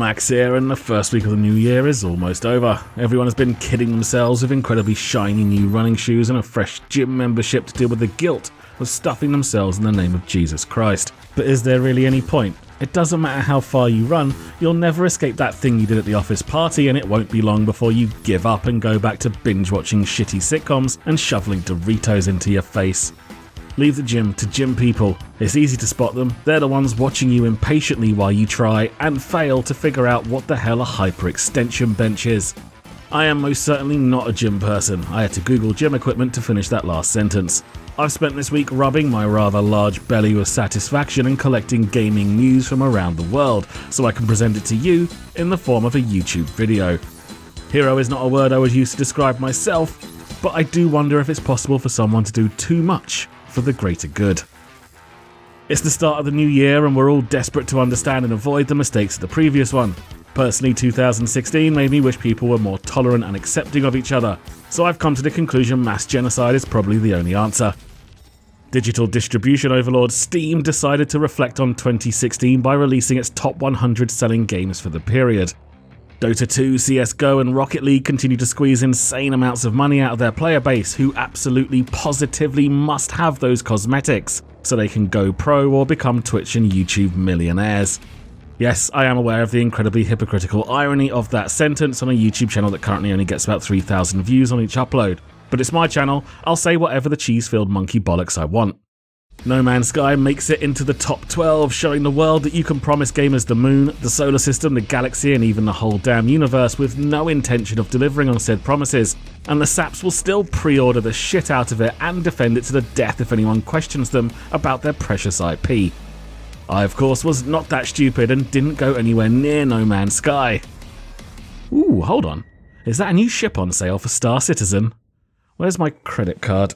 Max here, and the first week of the new year is almost over. Everyone has been kidding themselves with incredibly shiny new running shoes and a fresh gym membership to deal with the guilt of stuffing themselves in the name of Jesus Christ. But is there really any point? It doesn't matter how far you run, you'll never escape that thing you did at the office party, and it won't be long before you give up and go back to binge watching shitty sitcoms and shoveling Doritos into your face. Leave the gym to gym people. It's easy to spot them. They're the ones watching you impatiently while you try and fail to figure out what the hell a hyperextension bench is. I am most certainly not a gym person. I had to Google gym equipment to finish that last sentence. I've spent this week rubbing my rather large belly with satisfaction and collecting gaming news from around the world, so I can present it to you in the form of a YouTube video. Hero is not a word I would use to describe myself, but I do wonder if it's possible for someone to do too much for the greater good. It's the start of the new year, and we're all desperate to understand and avoid the mistakes of the previous one. Personally, 2016 made me wish people were more tolerant and accepting of each other, so I've come to the conclusion mass genocide is probably the only answer. Digital distribution overlord Steam decided to reflect on 2016 by releasing its top 100 selling games for the period. Dota 2, CSGO and Rocket League continue to squeeze insane amounts of money out of their player base, who absolutely positively must have those cosmetics so they can go pro or become Twitch and YouTube millionaires. Yes, I am aware of the incredibly hypocritical irony of that sentence on a YouTube channel that currently only gets about 3,000 views on each upload, but it's my channel, I'll say whatever the cheese-filled monkey bollocks I want. No Man's Sky makes it into the top 12, showing the world that you can promise gamers the moon, the solar system, the galaxy and even the whole damn universe with no intention of delivering on said promises, and the saps will still pre-order the shit out of it and defend it to the death if anyone questions them about their precious IP. I of course was not that stupid and didn't go anywhere near No Man's Sky. Ooh, hold on. Is that a new ship on sale for Star Citizen? Where's my credit card?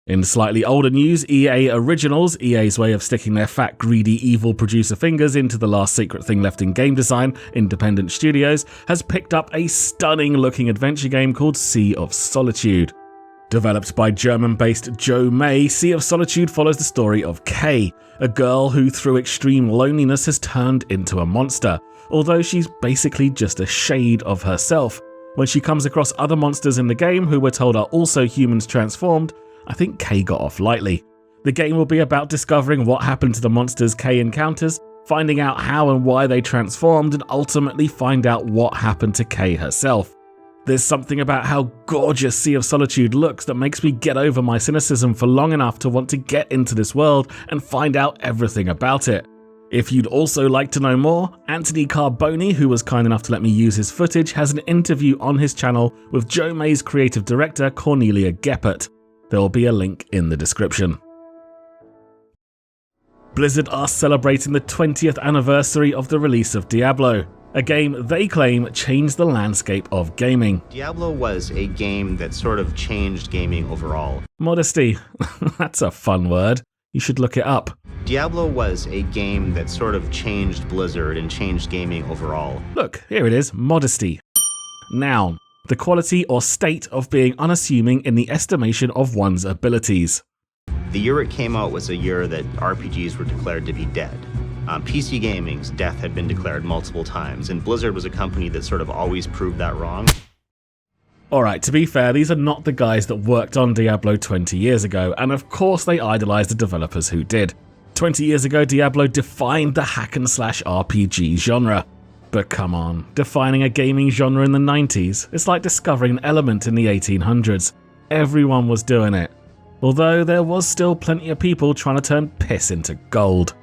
In slightly older news, EA Originals, EA's way of sticking their fat, greedy, evil producer fingers into the last secret thing left in game design, independent studios, has picked up a stunning-looking adventure game called Sea of Solitude. Developed by German-based Joe May, Sea of Solitude follows the story of Kay, a girl who through extreme loneliness has turned into a monster, although she's basically just a shade of herself. When she comes across other monsters in the game who we're told are also humans transformed, I think Kay got off lightly. The game will be about discovering what happened to the monsters Kay encounters, finding out how and why they transformed, and ultimately find out what happened to Kay herself. There's something about how gorgeous Sea of Solitude looks that makes me get over my cynicism for long enough to want to get into this world and find out everything about it. If you'd also like to know more, Anthony Carboni, who was kind enough to let me use his footage, has an interview on his channel with Joe May's creative director Cornelia Geppert. There will be a link in the description. Blizzard are celebrating the 20th anniversary of the release of Diablo, a game they claim changed the landscape of gaming. Diablo was a game that sort of changed gaming overall. Modesty. That's a fun word. You should look it up. Diablo was a game that sort of changed Blizzard and changed gaming overall. Look, here it is. Modesty. Noun. The quality or state of being unassuming in the estimation of one's abilities. The year it came out was a year that RPGs were declared to be dead. PC gaming's death had been declared multiple times, and Blizzard was a company that sort of always proved that wrong. Alright, to be fair, these are not the guys that worked on Diablo 20 years ago, and of course they idolized the developers who did. 20 years ago, Diablo defined the hack-and-slash RPG genre. But come on, defining a gaming genre in the 90s, it's like discovering an element in the 1800s. Everyone was doing it. Although there was still plenty of people trying to turn piss into gold.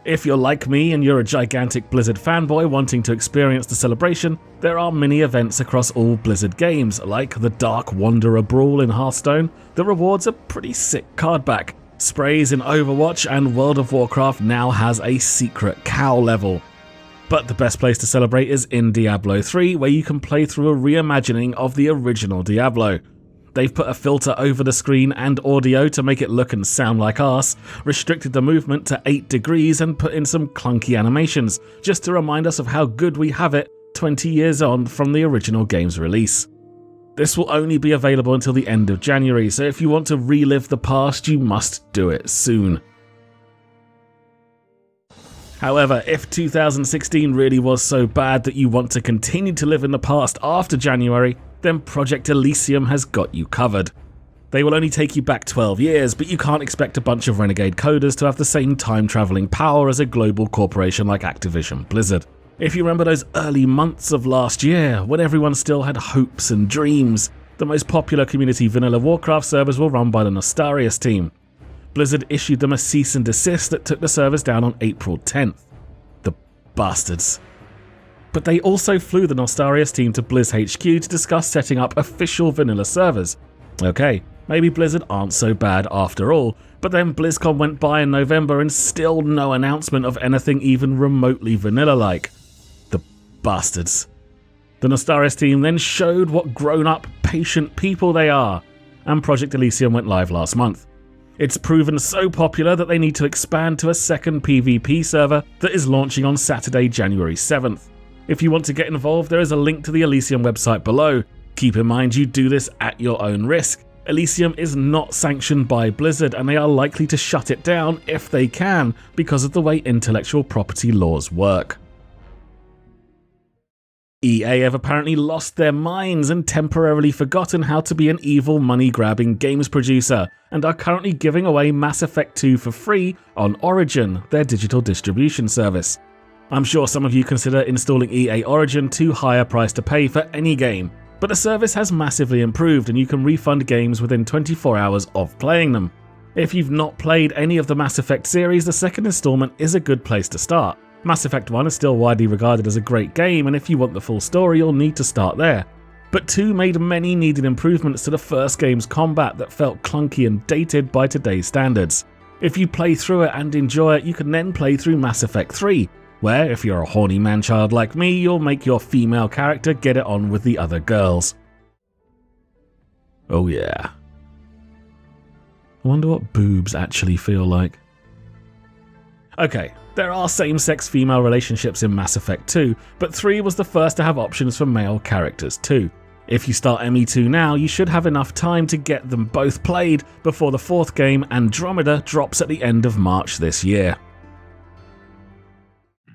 If you're like me and you're a gigantic Blizzard fanboy wanting to experience the celebration, there are mini events across all Blizzard games, like the Dark Wanderer Brawl in Hearthstone that rewards a pretty sick card back. Sprays in Overwatch, and World of Warcraft now has a secret cow level. But the best place to celebrate is in Diablo 3, where you can play through a reimagining of the original Diablo. They've put a filter over the screen and audio to make it look and sound like arse, restricted the movement to 8 degrees and put in some clunky animations, just to remind us of how good we have it 20 years on from the original game's release. This will only be available until the end of January, so if you want to relive the past, you must do it soon. However, if 2016 really was so bad that you want to continue to live in the past after January, then Project Elysium has got you covered. They will only take you back 12 years, but you can't expect a bunch of renegade coders to have the same time-traveling power as a global corporation like Activision Blizzard. If you remember those early months of last year, when everyone still had hopes and dreams, the most popular community vanilla Warcraft servers were run by the Nostarius team. Blizzard issued them a cease and desist that took the servers down on April 10th. The bastards. But they also flew the Nostarius team to Blizz HQ to discuss setting up official vanilla servers. Okay, maybe Blizzard aren't so bad after all, but then BlizzCon went by in November and still no announcement of anything even remotely vanilla-like. The bastards. The Nostarius team then showed what grown-up, patient people they are, and Project Elysium went live last month. It's proven so popular that they need to expand to a second PvP server that is launching on Saturday, January 7th. If you want to get involved, there is a link to the Elysium website below. Keep in mind you do this at your own risk. Elysium is not sanctioned by Blizzard, and they are likely to shut it down if they can because of the way intellectual property laws work. EA have apparently lost their minds and temporarily forgotten how to be an evil money-grabbing games producer, and are currently giving away Mass Effect 2 for free on Origin, their digital distribution service. I'm sure some of you consider installing EA Origin too high a price to pay for any game, but the service has massively improved and you can refund games within 24 hours of playing them. If you've not played any of the Mass Effect series, the second installment is a good place to start. Mass Effect 1 is still widely regarded as a great game, and if you want the full story, you'll need to start there. But 2 made many needed improvements to the first game's combat that felt clunky and dated by today's standards. If you play through it and enjoy it, you can then play through Mass Effect 3, where, if you're a horny man-child like me, you'll make your female character get it on with the other girls. Oh yeah. I wonder what boobs actually feel like. Okay, there are same-sex female relationships in Mass Effect 2, but 3 was the first to have options for male characters too. If you start ME2 now, you should have enough time to get them both played before the 4th game, Andromeda, drops at the end of March this year.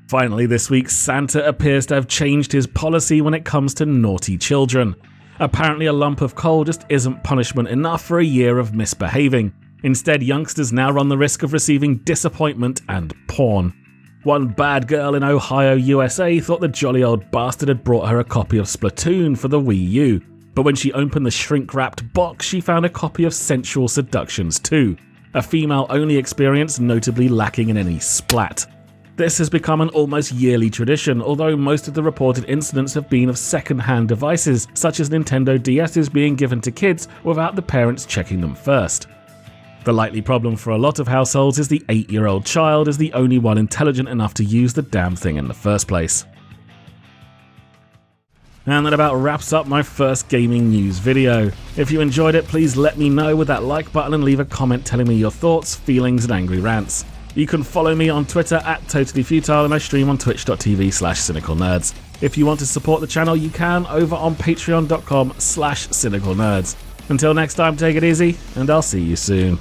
Finally this week, Santa appears to have changed his policy when it comes to naughty children. Apparently a lump of coal just isn't punishment enough for a year of misbehaving. Instead, youngsters now run the risk of receiving disappointment and porn. One bad girl in Ohio, USA thought the jolly old bastard had brought her a copy of Splatoon for the Wii U, but when she opened the shrink-wrapped box, she found a copy of Sensual Seductions 2, a female-only experience notably lacking in any splat. This has become an almost yearly tradition, although most of the reported incidents have been of second-hand devices, such as Nintendo DS's being given to kids without the parents checking them first. The likely problem for a lot of households is the 8-year-old child is the only one intelligent enough to use the damn thing in the first place. And that about wraps up my first gaming news video. If you enjoyed it, please let me know with that like button and leave a comment telling me your thoughts, feelings and angry rants. You can follow me on Twitter @TotallyFutile, and I stream on twitch.tv/cynicalnerds. If you want to support the channel, you can over on patreon.com/cynicalnerds. Until next time, take it easy, and I'll see you soon.